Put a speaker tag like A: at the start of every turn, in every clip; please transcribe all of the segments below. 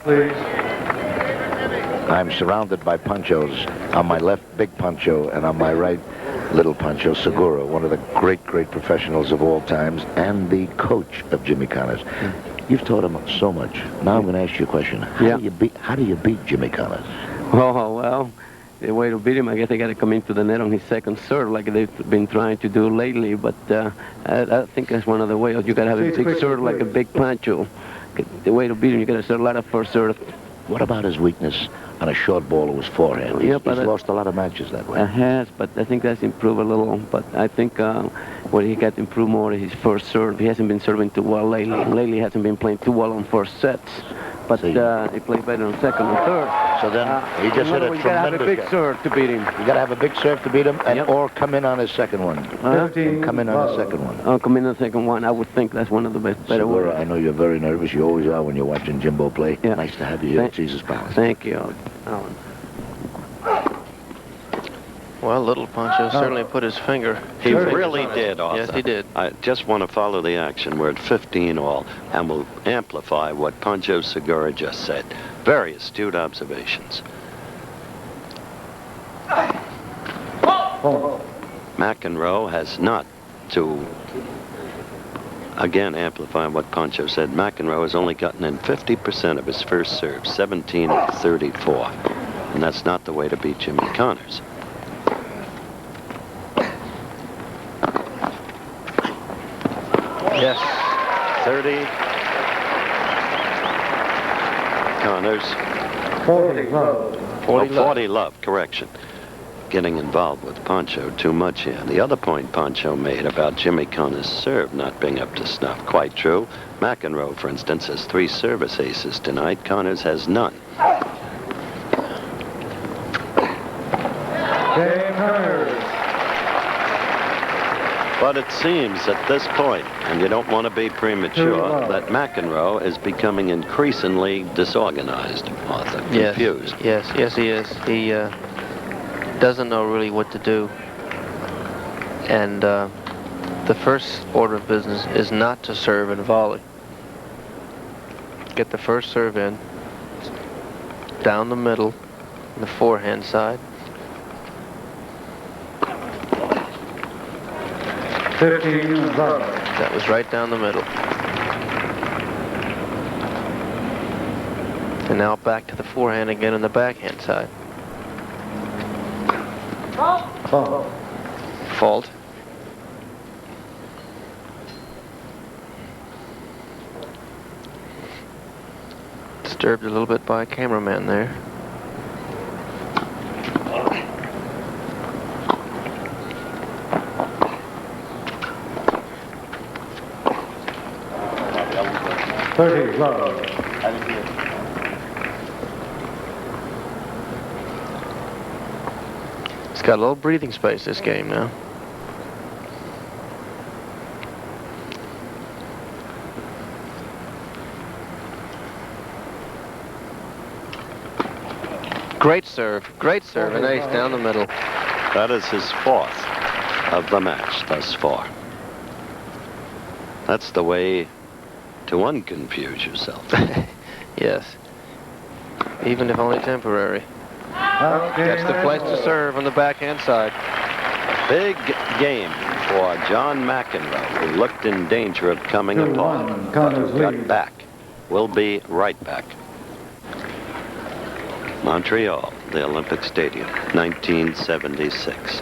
A: please.
B: I'm surrounded by Panchos. On my left, Big Pancho, and on my right, Little Pancho Segura, one of the great professionals of all times, and the coach of Jimmy Connors. You've taught him so much. Now I'm going to ask you a question. How do you beat Jimmy Connors?
C: Oh, well, the way to beat him, I guess they got to come into the net on his second serve like they've been trying to do lately. But I think that's one of the ways. You got to have a big serve like a Big Pancho. The way to beat him, you got to serve a lot of first serve.
B: What about his weakness on a short ball to his forehand? He's lost a lot of matches that way.
C: It has, but I think that's improved a little. But I think what he got improved more is his first serve. He hasn't been serving too well lately. Lately, he hasn't been playing too well on first sets. But he played better on second and third.
B: So then he just hit a tremendous...
C: You got to have a big serve to beat him.
B: You got to have a big serve to beat him, and or come in on his second one. Come in on his second one.
C: Oh, come in on the second one. I would think that's one of the better ones.
B: I know you're very nervous. You always are when you're watching Jimbo play. Yeah. Nice to have you here at Caesar's Palace.
C: Thank you, Alan.
D: Well, Little Pancho certainly put his finger.
E: He really did, Arthur.
D: Yes, he did.
E: I just want to follow the action. We're at 15 all, and we'll amplify what Pancho Segura just said. Very astute observations. McEnroe has not to, again, amplify what Pancho said. McEnroe has only gotten in 50% of his first serve, 17 of 34. And that's not the way to beat Jimmy Connors.
D: Yes.
E: 30. Connors.
A: 40 love.
E: 40 love, correction. Getting involved with Pancho too much here. The other point Pancho made about Jimmy Connors' serve not being up to snuff, quite true. McEnroe, for instance, has 3 service aces tonight. Connors has none. But it seems at this point, and you don't want to be premature, that McEnroe is becoming increasingly disorganized, Arthur, confused.
D: Yes, he is. He doesn't know really what to do. And the first order of business is not to serve and volley. Get the first serve in, down the middle, the forehand side.
A: 15 love.
D: That was right down the middle. And now back to the forehand again on the backhand side. Fault. Disturbed a little bit by a cameraman there.
A: Love.
D: It's got a little breathing space, this game now. Great serve, and ace down the middle.
E: That is his 4th of the match thus far. That's the way to unconfuse yourself.
D: Yes. Even if only temporary. That's the place to serve on the backhand side.
E: Big game for John McEnroe, who looked in danger of coming apart. Got back. We'll be right back. Montreal, the Olympic Stadium, 1976.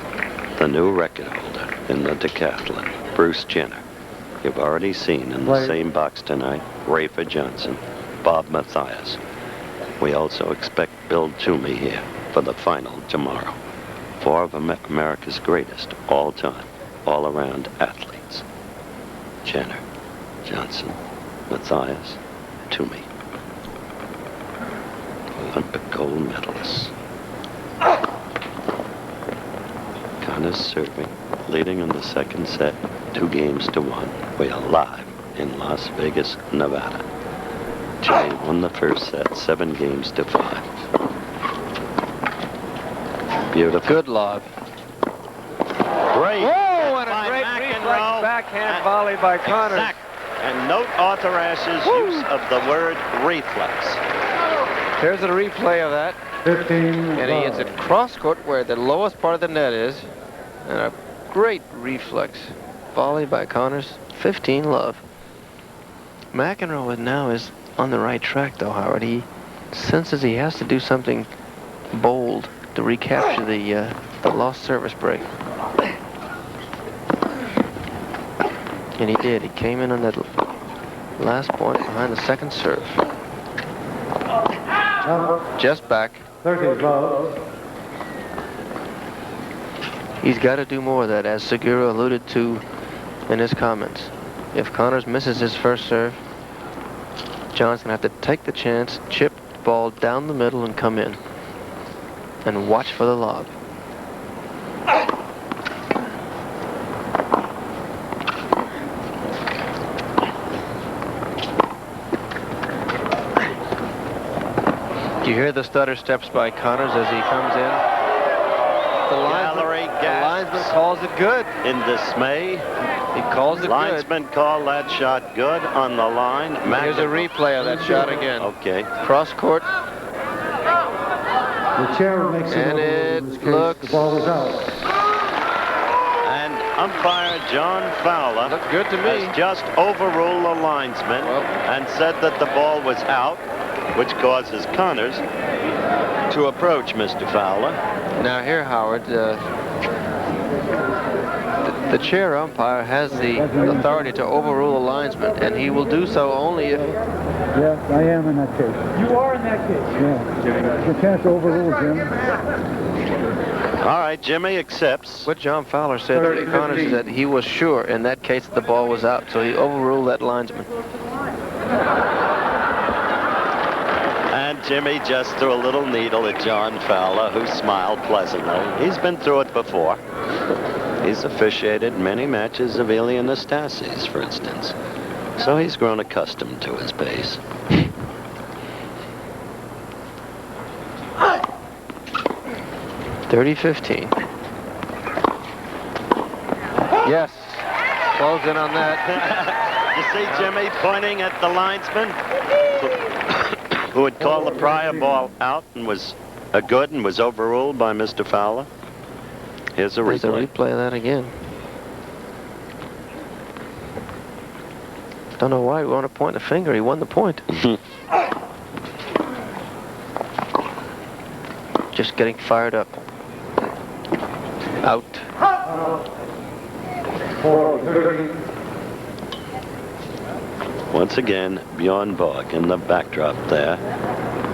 E: The new record holder in the decathlon, Bruce Jenner. You've already seen in the same box tonight, Rafer Johnson, Bob Mathias. We also expect Bill Toomey here for the final tomorrow. 4 of America's greatest all-time, all-around athletes. Jenner, Johnson, Mathias, Toomey. Olympic gold medalists. Connors serving, leading in the second set, 2-1. We are live in Las Vegas, Nevada. Jay won the first set, 7-5. Beautiful.
D: Good lob.
E: Great.
D: Oh, and a great reflex backhand volley by Connors.
E: Exact. And note Arthur Ashe's use of the word reflex.
D: Here's a replay of that.
A: 15
D: And he hits
A: love.
D: it cross court where the lowest part of the net is. And a great reflex volley by Connors. 15 love. McEnroe now is on the right track, though, Howard. He senses he has to do something bold to recapture the lost service break. And he did. He came in on that last point behind the second serve. Just back.
A: 30 love.
D: He's got to do more of that, as Segura alluded to in his comments. If Connors misses his first serve, John's going to have to take the chance, chip the ball down the middle and come in. And watch for the lob. Do you hear the stutter steps by Connors as he comes in? The linesman calls it good.
E: In dismay,
D: He calls it good.
E: linesman called that shot good on the line.
D: Here's a replay of that shot again.
E: Okay.
D: Cross court.
A: The chair makes it
D: And
A: over
D: it
A: in this case.
D: looks-
A: The ball is out.
E: And umpire John Fowler
D: Looked good to me.
E: has just overruled the linesman and said that the ball was out, which causes Connors to approach Mr. Fowler.
D: Now here, Howard, the chair umpire has the authority to overrule a linesman, and he will do so only if...
A: Yes, I am in that case. You are in that case? Yeah. You can't overrule Jim.
E: All right, Jimmy accepts.
D: What John Fowler said to Connors is that he was sure in that case that the ball was out, so he overruled that linesman.
E: And Jimmy just threw a little needle at John Fowler, who smiled pleasantly. He's been through it before. He's officiated many matches of Ilya Nastasi's, for instance. So he's grown accustomed to his pace.
D: .30-15. Yes. Close in on that.
E: You see Jimmy pointing at the linesman who had called the prior ball out and was good and was overruled by Mr. Fowler. Here's a
D: There's a
E: replay.
D: replay of that again. Don't know why we want to point the finger. He won the point. Just getting fired up. Out.
A: 4-30.
E: Once again, Bjorn Borg in the backdrop there.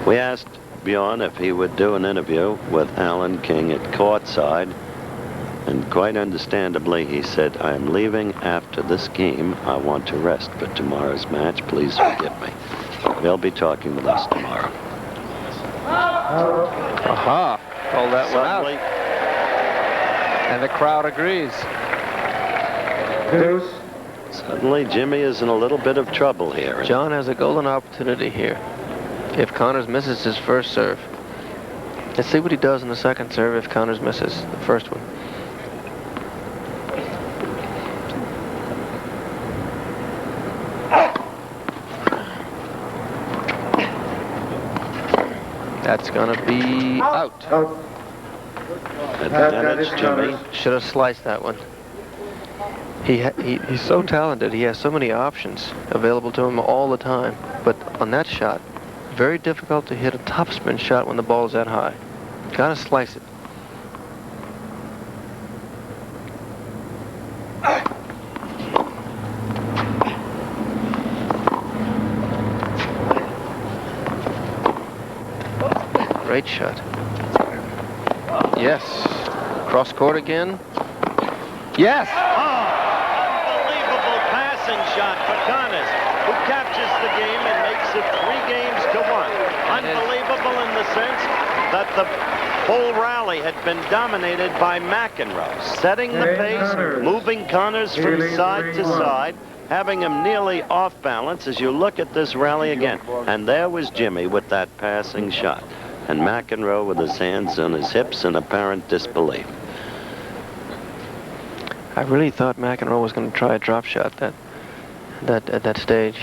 E: We asked Bjorn if he would do an interview with Alan King at courtside. And quite understandably, he said, I am leaving after this game. I want to rest for tomorrow's match. Please forgive me. They'll be talking with us tomorrow.
D: Aha. Called that one out.
E: Suddenly,
D: And the crowd agrees.
A: Deuce.
E: suddenly, Jimmy is in a little bit of trouble here.
D: John has a golden opportunity here. If Connors misses his first serve. Let's see what he does in the second serve if Connors misses the first one. That's gonna be out.
A: Out.
E: Advantage, Jimmy.
D: Should have sliced that one. He's so talented. He has so many options available to him all the time. But on that shot, very difficult to hit a topspin shot when the ball is that high. Gotta slice it. Great shot. Yes. Cross court again. Yes!
E: Unbelievable passing shot for Connors, who captures the game and makes it 3-1. Unbelievable in the sense that the whole rally had been dominated by McEnroe, setting the pace, moving Connors from side to side, having him nearly off balance as you look at this rally again. And there was Jimmy with that passing shot. And McEnroe with his hands on his hips in apparent disbelief.
D: I really thought McEnroe was going to try a drop shot at that stage.